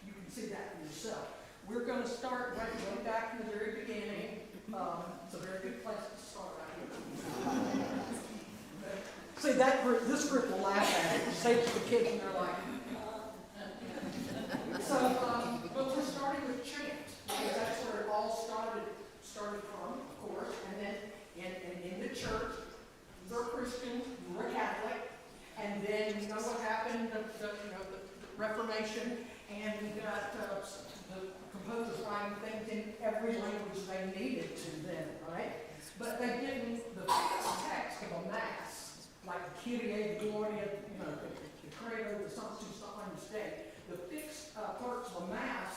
you can see that for yourself. We're going to start right way back in the very beginning. It's a very good place to start right here. See, this group will laugh at it. Say it to the kids and they're like, so, but we're starting with chant, because that's where it all started from, of course, and then in the church, you're a Christian, you're a Catholic, and then you know what happened, the Reformation, and we got the composers writing things in every language they needed to then, right? But they didn't, the fixed text of a mass, like the Kyrie, Gloria, the Credo, the Sanctus, the fixed parts of a mass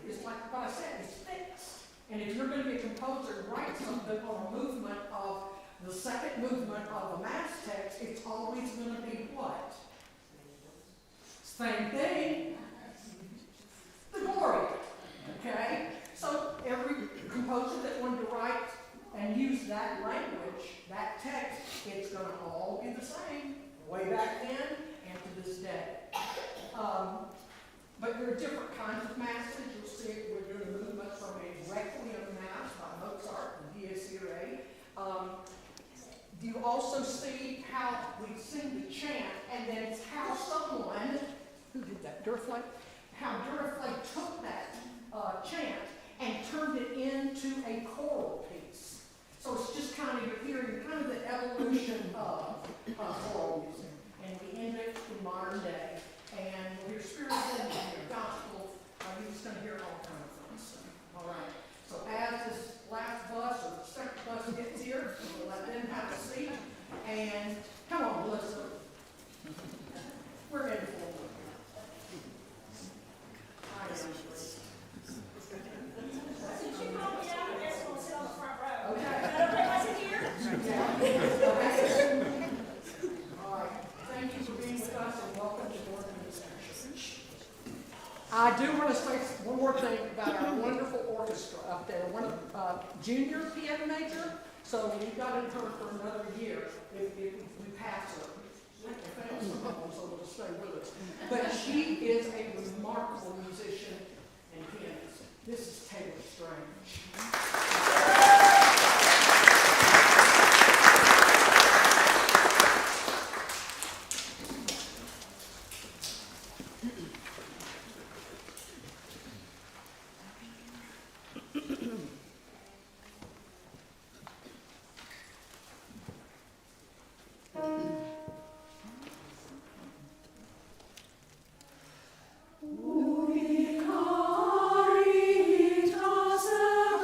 is like what I said, it's fixed. And if you're going to be a composer and write something on a movement of the second movement of a mass text, it's always going to be what? Same thing. The Gloria. Okay? So every composer that wanted to write and use that language, that text, it's going to all be the same way back then and to this day. But there are different kinds of masses. You'll see it, we're doing a movement from a Requiem Mass by Mozart and Dies Irae. Do you also see how we sing the chant, and then it's how someone, who did that, Durfley? How Durfley took that chant and turned it into a choral piece. So it's just kind of, you're hearing kind of the evolution of choral music. And we end it in modern day. And we'll hear spiritual, we'll hear gospel. You're just going to hear all kinds of fun stuff. All right. So as this last bus or the second bus gets here, we'll let them have a seat. And come on, Melissa. We're ready for it. I am. Since you called me out, I guess I'm going to sit on the front row. Okay. Is that okay if I sit here? Yeah. All right. Thank you for being with us and welcome to Northern Church. I do want to say one more thing about our wonderful orchestra up there. One of junior piano major, so we got in her for another year if we pass her. So we'll stay with us. But she is a remarkable musician and pianist. This is Taylor Strange. Ubi caritas et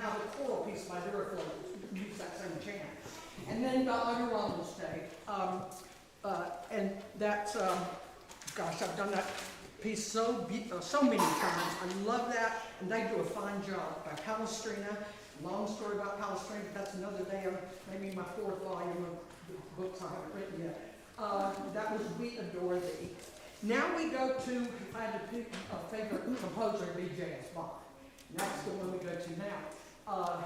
have a choral piece by Duraflow use that same chant. And then on Romans Day, and that's, gosh, I've done that piece so many times. I love that, and they do a fine job. By Palestrina, long story about Palestrina, but that's another day of maybe my 4th volume of the books I haven't written yet. That was We Adore Thee. Now we go to, if I had to pick a favorite composer, it'd be J.S. Bach. And that's the one we go to now.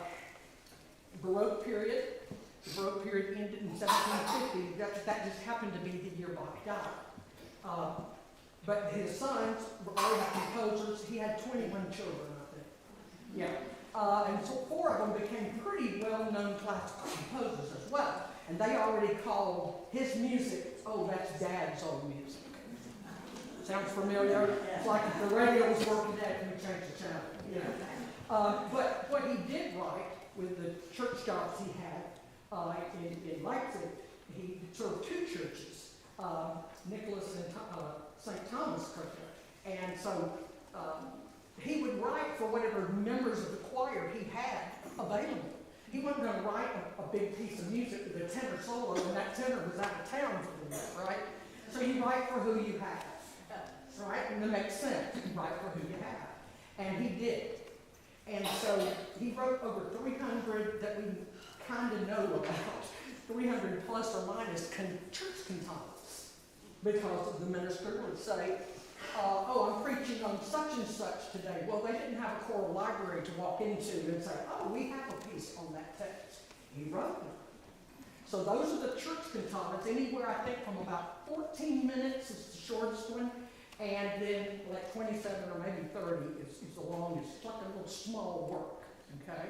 Baroque period. The Baroque period ended in 1750. That just happened to be the year Bach died. But his sons were all composers. He had 21 children, I think. Yeah. And so 4 of them became pretty well-known classical composers as well. And they already called his music, oh, that's Dad's old music. Sounds familiar? It's like if the radio was working, Dad, can we change the channel? You know. But what he did write with the church jobs he had in Leipzig, he served 2 churches, Nicholas and St. Thomas Kirk. And so he would write for whatever members of the choir he had available. He wasn't going to write a big piece of music with a tenor solo, and that tenor was out of town for the night, right? So you write for who you have, right? And that makes sense. You write for who you have. And he did. And so he wrote over 300 that we kind of know about, 300 plus or minus church cantatas, because the minister would say, oh, I'm preaching on such and such today. Well, they didn't have a choral library to walk into and say, oh, we have a piece on that text. He wrote them. So those are the church cantatas, anywhere I think from about 14 minutes is the shortest one, and then like 27 or maybe 30 is the longest. It's like a little small work, okay?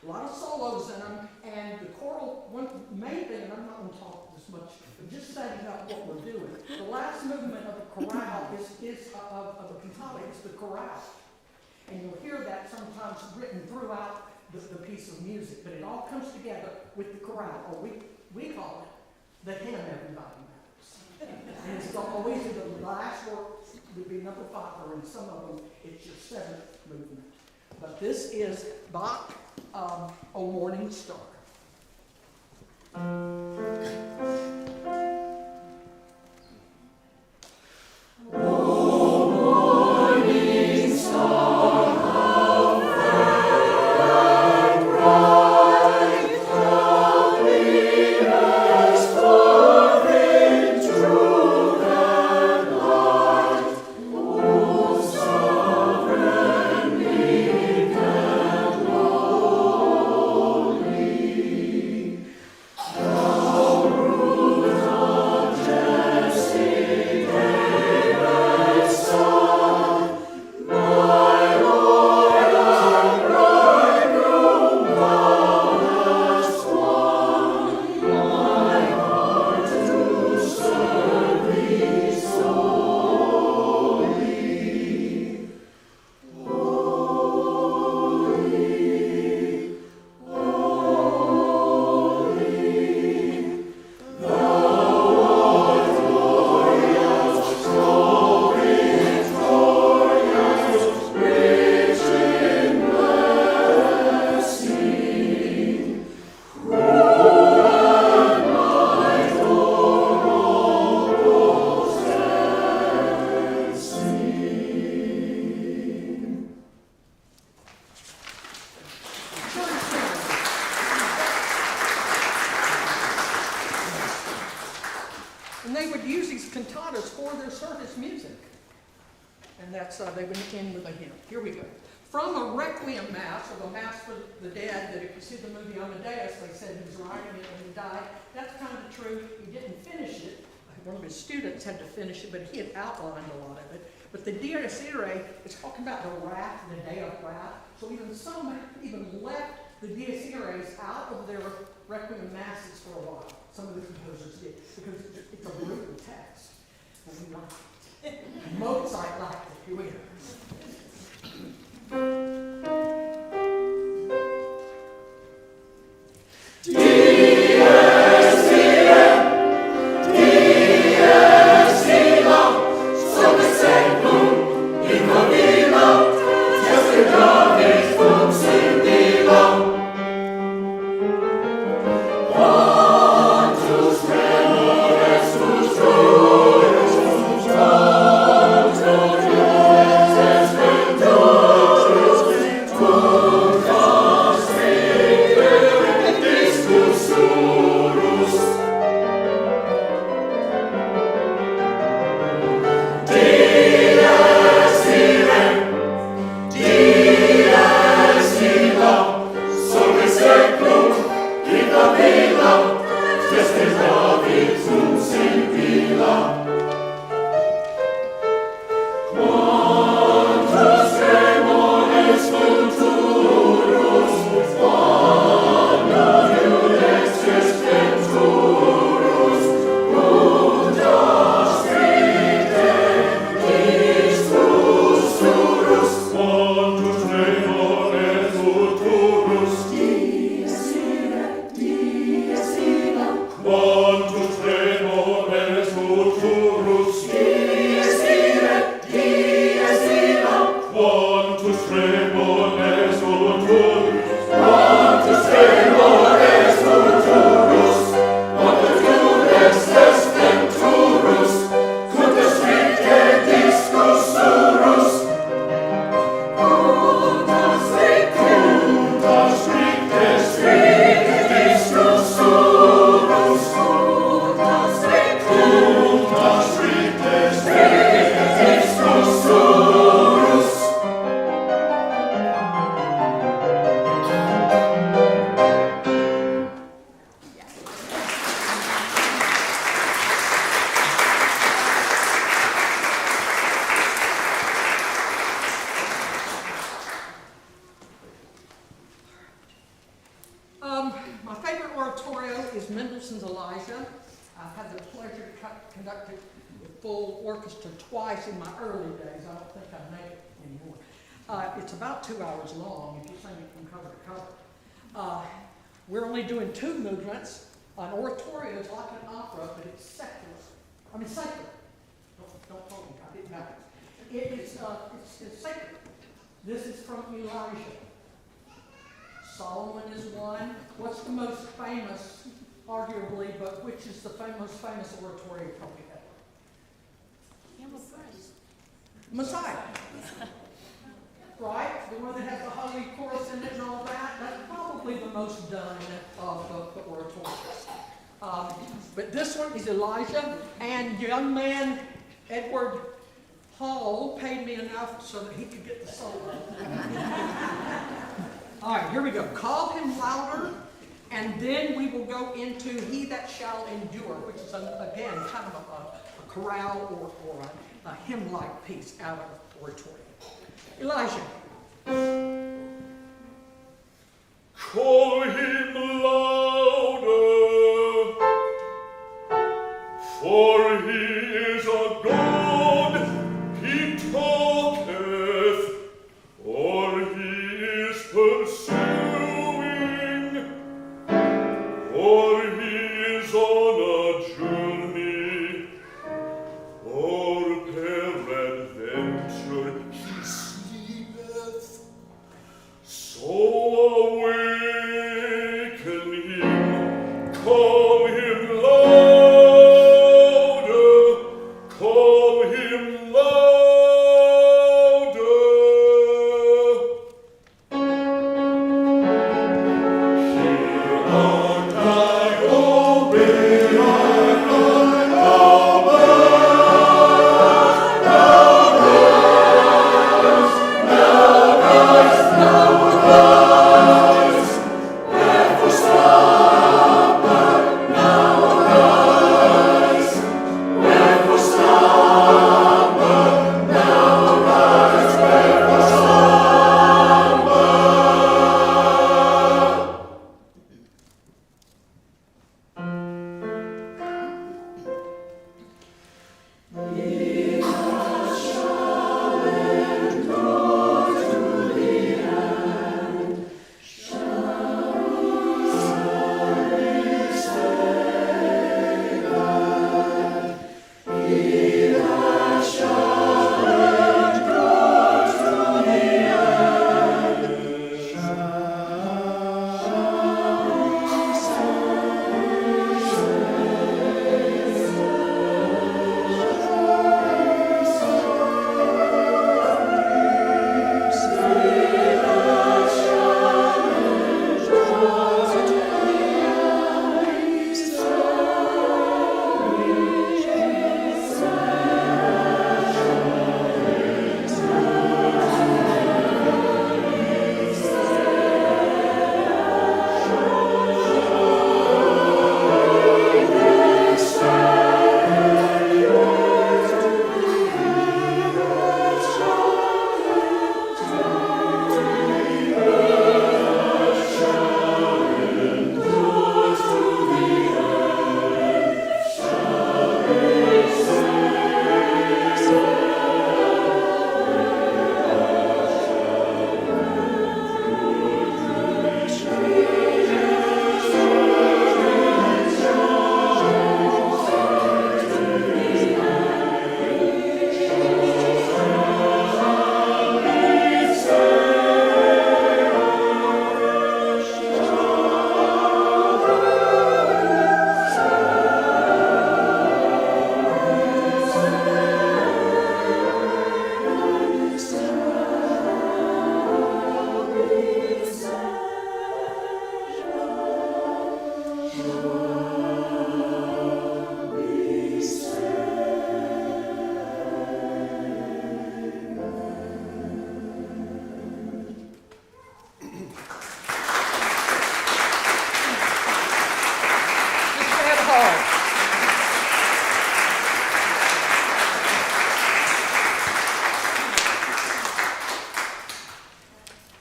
A lot of solos in them, and the choral, one main thing, and I'm not going to talk this much, but just setting up what we're doing. The last movement of the chorale of the cantata is the chorale. And you'll hear that sometimes written throughout the piece of music, but it all comes together with the chorale, or we call it the hymn Everybody Matters. And it's always the last word would be number 5, or in some of them, it's your 7th movement. But this is Bach, O Morning Star. They would end with a hymn. Here we go. From a Requiem Mass, or the Mass for the Dead, that if you see the movie Amadeus, they said he was writing it when he died. That's kind of true. He didn't finish it. One of his students had to finish it, but he had outlined a lot of it. But the Dies Irae is talking about the wrath, the day of wrath. So some even left the Dies Irae out of their Requiem Masses for a while. Some of the composers did, because it's a brutal text. And we liked it. Mozart liked it. Here we go. Long My favorite oratorio is Mendelssohn's Elijah. I've had the pleasure to conduct it with full orchestra twice in my early days. I don't think I make it anymore. It's about 2 hours long if you sing it from cover to cover. We're only doing 2 movements. An oratorio is like an opera, but it's secular. I mean sacred. Don't hold me, I didn't have it. It's sacred. This is from Elijah. Solomon is one. What's the most famous, arguably, but which is the most famous oratorio probably ever? Messiah. Right? The one that has the holy chorus in it and all that. That's probably the most done of the oratorios. But this one is Elijah, and young man Edward Hall paid me enough so that he could get the solo. All right, here we go. Call him louder, and then we will go into He That Shall Endure, which is, again, kind of a chorale or a hymn-like piece out of oratorio. Elijah. Call him louder, for he is a God, he talketh, or he is pursuing, or he is on a journey, or peradventure he sleepeth. So awake.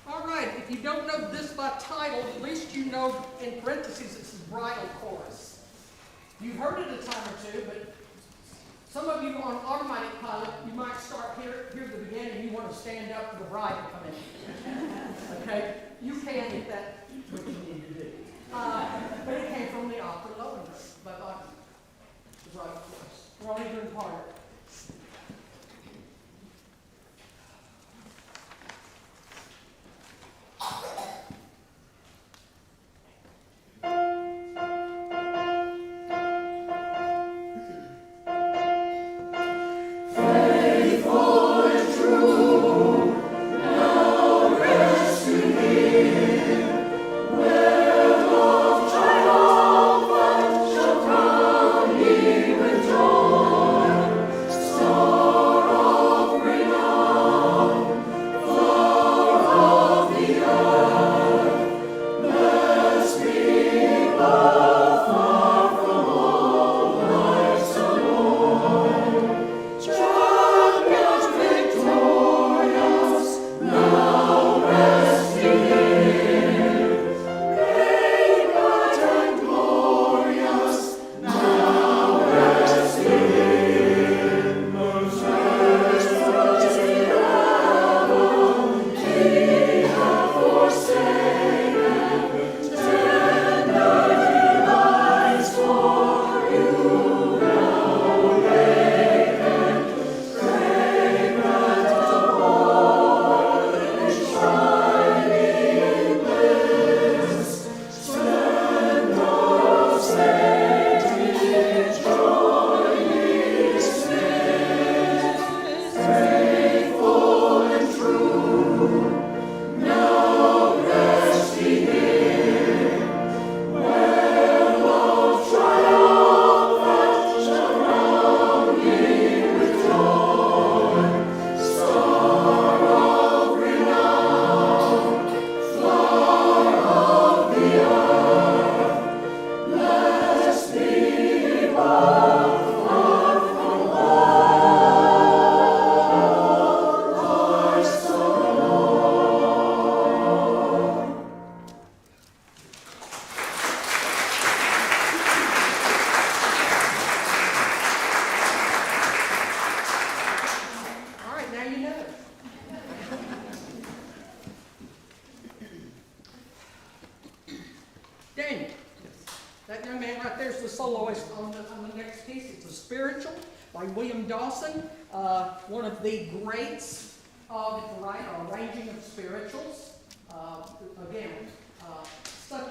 All right, if you don't know this by title, at least you know in parentheses it's the bridal chorus. You've heard it a time or two, but some of you on automatic pilot, you might start here at the beginning and you want to stand up for the bride to come in. Okay? You can if that's what you need to do. But it came from the opera Lohengrin by the bridal chorus. We're only doing part of it. Daniel, that young man right there is the soloist on the next piece. It's a spiritual by William Dawson, one of the greats of arranging of spirituals. Again, such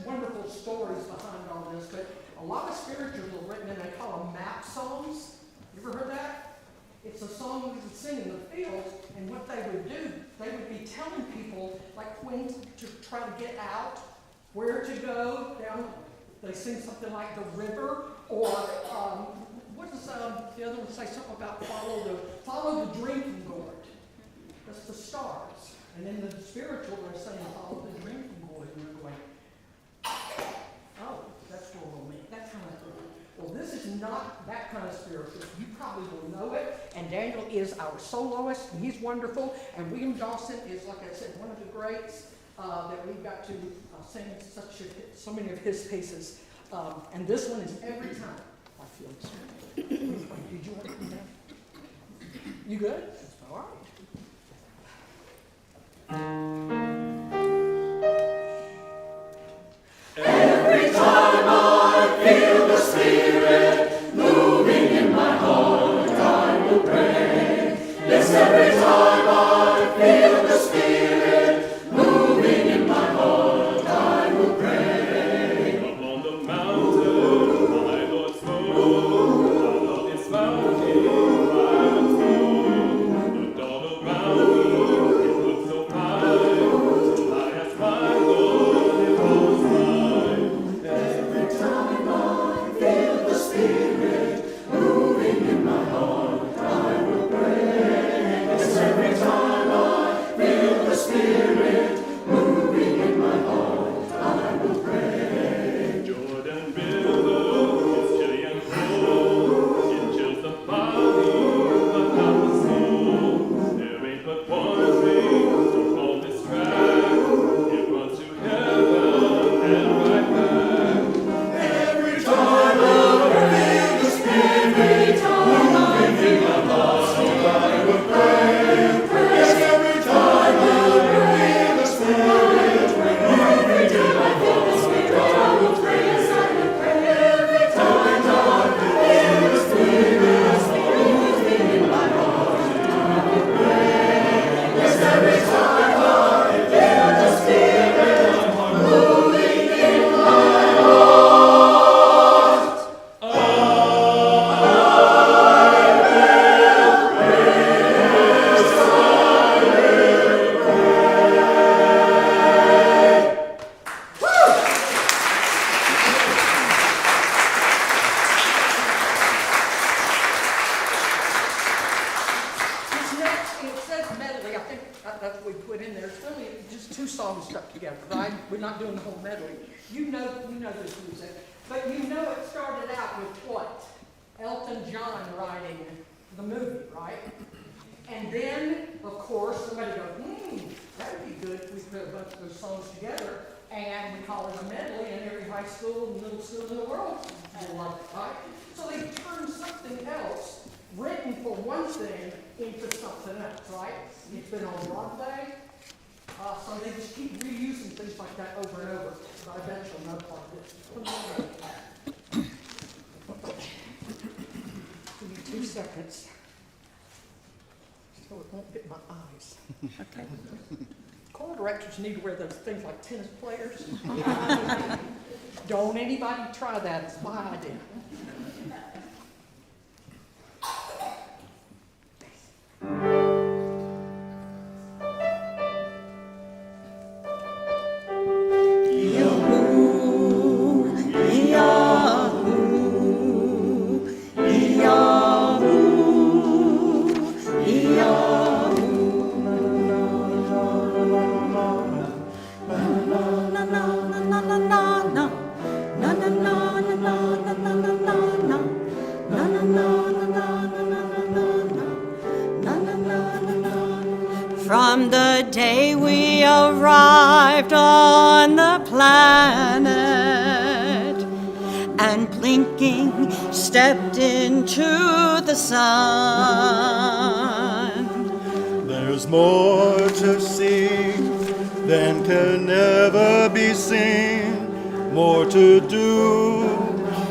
wonderful stories behind all this, but a lot of spirituals are written and they call them map songs. You ever heard that? It's a song we would sing in the fields, and what they would do, they would be telling people like when to try to get out, where to go down. They sing something like the river, or what does the other one say? Something about follow the drinking gourd. That's the stars. And then the spiritual, they're saying follow the drinking gourd, and they're going, oh, that's where we'll meet. That kind of thing. Well, this is not that kind of spiritual. You probably will know it. And Daniel is our soloist, and he's wonderful. And William Dawson is, like I said, one of the greats that we've got to sing so many of his pieces. And this one is every time I feel the Spirit. Did you want to come down? You good? All right. Every time I feel the Spirit moving in my heart, I will pray. Yes, every time I feel the Spirit moving in my heart, I will pray. Upon the mountain, my Lord's throne, out of His mountain, I will flow. The dawn around me, it looks so bright. we're not doing the whole medley. You know this music, but you know it started out with what? Elton John writing the movie, right? And then, of course, somebody goes, that would be good if we put a bunch of those songs together, and we call it a medley, and every high school and middle school in the world will love it, right? So they turned something else, written for one thing, into something else, right? It's been on Broadway, so they just keep reusing things like that over and over. But I bet you'll know part of this. Give me 2 seconds. So it won't hit my eyes. Okay. Choir directors need to wear those things like tennis players. Don't anybody try that. It's my idea. From the day we arrived on the planet and blinking stepped into the sun, there's more to see than can ever be seen, more to do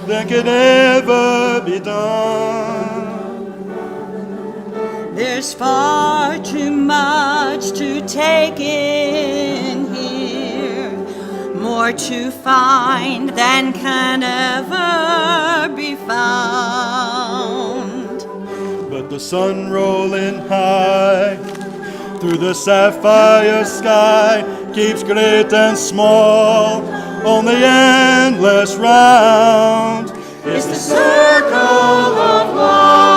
than can ever be done. There's far too much to take in here, more to find than can ever be found. But the sun rolling high through the sapphire sky keeps great and small on the endless round. It's the circle of life.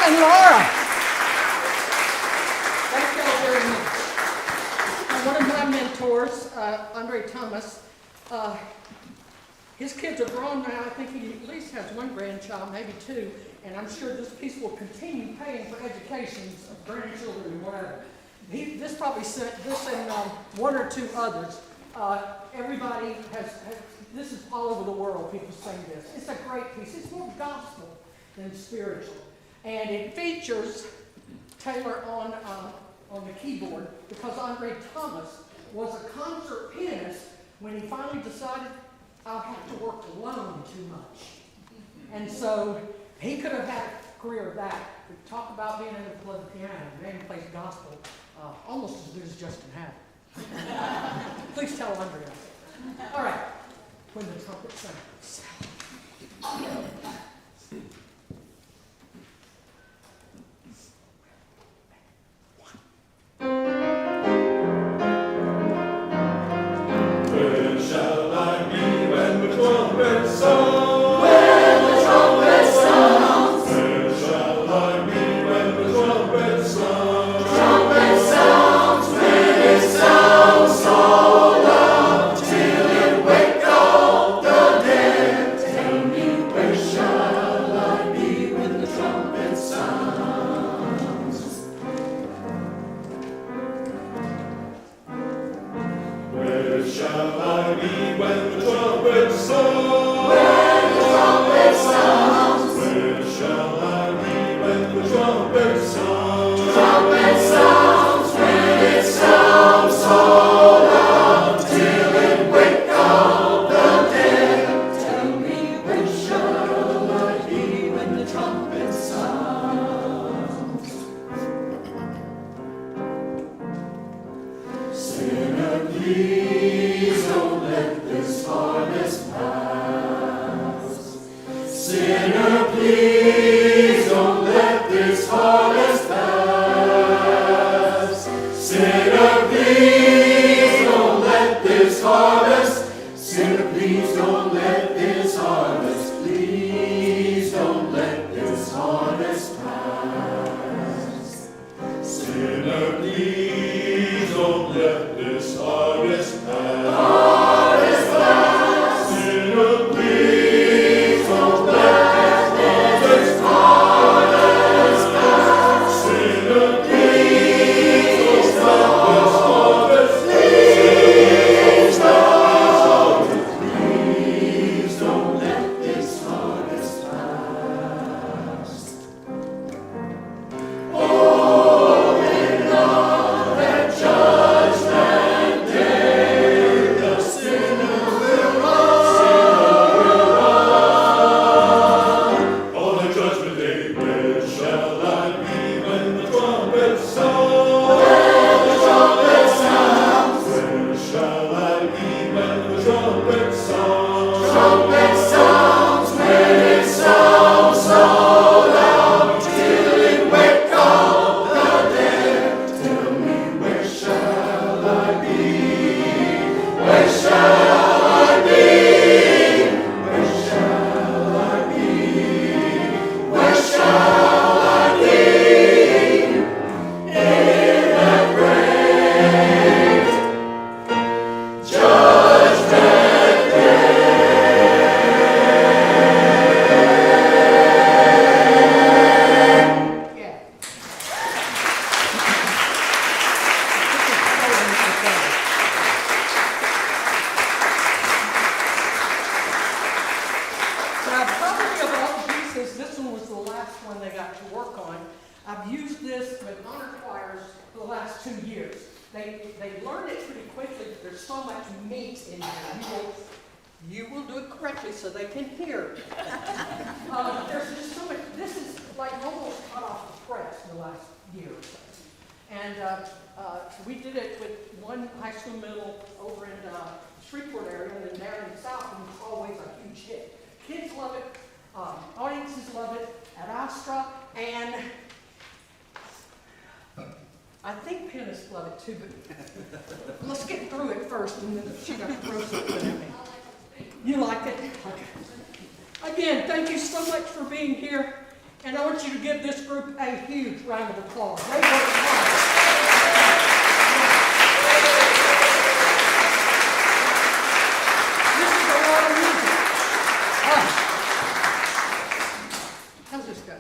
and Laura. Thank y'all very much. One of my mentors, Andre Thomas, his kids are grown now. I think he at least has one grandchild, maybe two, and I'm sure this piece will continue paying for educations of grandchildren and whatever. This probably sent this and one or two others. Everybody has, this is all over the world, people sing this. It's a great piece. It's more gospel than spiritual. And it features Taylor on the keyboard because Andre Thomas was a concert pianist when he finally decided, I'll have to work alone too much. And so he could have had a career of that. We talk about being able to play the piano. The man plays gospel almost as good as Justin had. Please tell Andre. All right. When the trumpet sounds. Where shall I be when the trumpet sounds? When the trumpet sounds, Where shall I be when the trumpet sounds? trumpet sounds, when it sounds so loud, till it wake all the dead. Tell me, where shall I be when the trumpet sounds? Where shall I be when the trumpet sounds? When the trumpet sounds, Where shall I be when the trumpet sounds? trumpet sounds, when it sounds so loud, till it wake all the dead. Tell me, where shall I be when the trumpet sounds? Sinner, please don't let this harvest pass. Sinner, please don't let this harvest pass. Sinner, please don't let this harvest. Sinner, please don't let this harvest. Please don't let this harvest pass. Sinner, please don't let this harvest pass. Harvest pass. Sinner, please don't Let this harvest pass. Sinner, Please don't. harvest. Please don't. Please don't let this harvest pass. Oh, may God that judgment day the sinner will run. On the judgment day, where shall I be when the trumpet sounds? When the trumpet sounds, Where shall I be when the trumpet sounds? trumpet sounds, when it sounds so loud, till it wake all the dead. Tell me, where shall I be? Where shall I be? Where shall I be? Where shall I be? In that great judgment Yeah. Now, probably of all the pieces, this one was the last one they got to work on. I've used this with honor choirs for the last 2 years. They learn it pretty quickly, but there's so much meat in here. You will do it correctly so they can hear. There's just so much. This is like almost cut off the press the last year or so. And we did it with one high school middle over in the Shreveport area, and then down in the south, and it's always a huge hit. Kids love it, audiences love it at Astra, and I think pianists love it too, but let's get through it first, and then she's going to throw something at me. You like it? Okay. Again, thank you so much for being here, And I want you to give this group a huge round of applause. They worked hard. This is a lot of music. How's this go?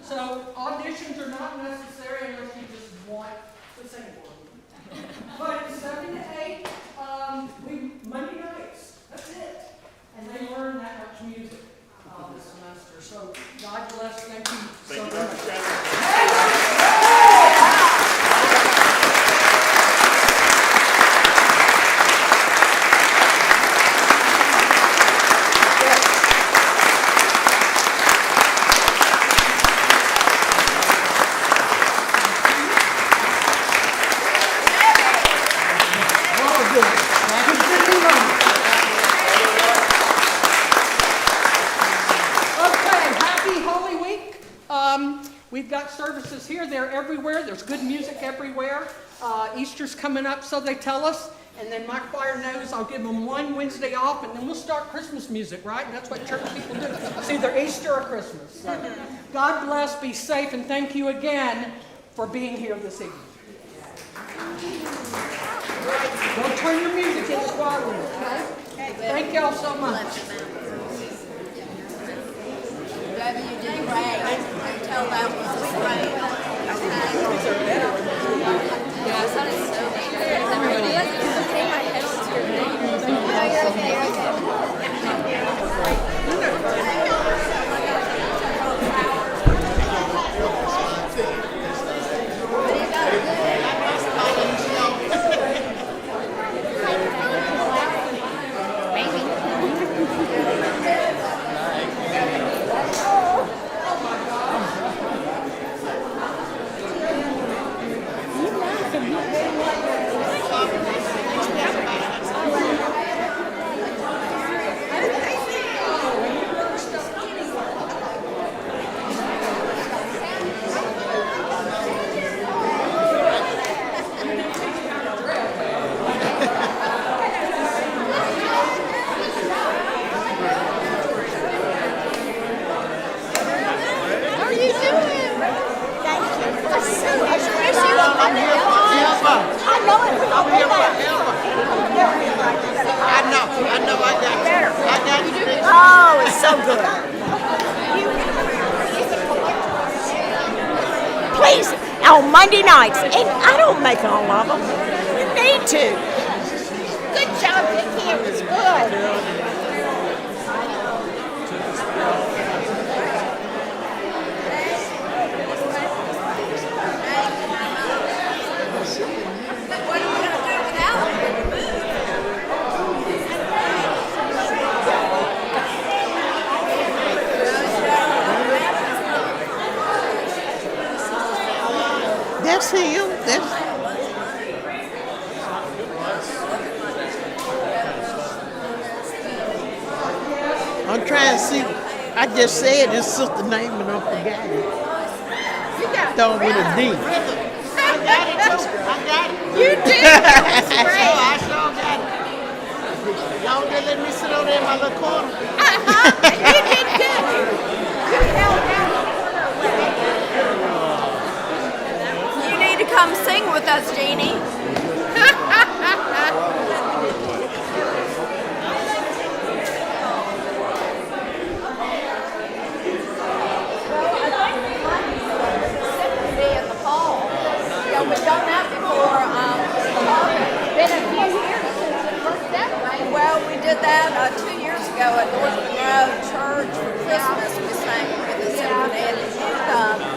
So auditions are not necessary unless you just want to sing for them. But it's 7 to 8, Monday nights, that's it. And they learn that much music this semester. So God bless, thank you so Thank you, very Dr. much. Chandler. We've got services here, they're everywhere, there's good music everywhere. Easter's coming up, so they tell us, and then my choir knows I'll give them one Wednesday off, and then we'll start Christmas music, right? And that's what church people do. It's either Easter or Christmas. So, God bless, be safe, and thank you again for being here this evening. Don't turn your music in the choir room, okay? Thank y'all so much. Debbie, you did great. I tell that was great. Yeah, I thought it was so neat. Everybody else can pay my head onto your name. No, you're okay. Oh, it's so good. Please, on Monday nights, and I don't make all of them. You need to. Good job, Vicki. It was good. That's him. I'm trying to see. I just said his sister name and I forgot it. Throw with a D. I got it. You did. That's great. I sure got it. Y'all just let me sit over there in my little corner. You did good. You held down. You need to come sing with us, Jeannie. We've done that before. Been a few years since it worked that way. Well, we did that 2 years ago at North Monroe Church for Christmas. We sang with the symphony and the youth.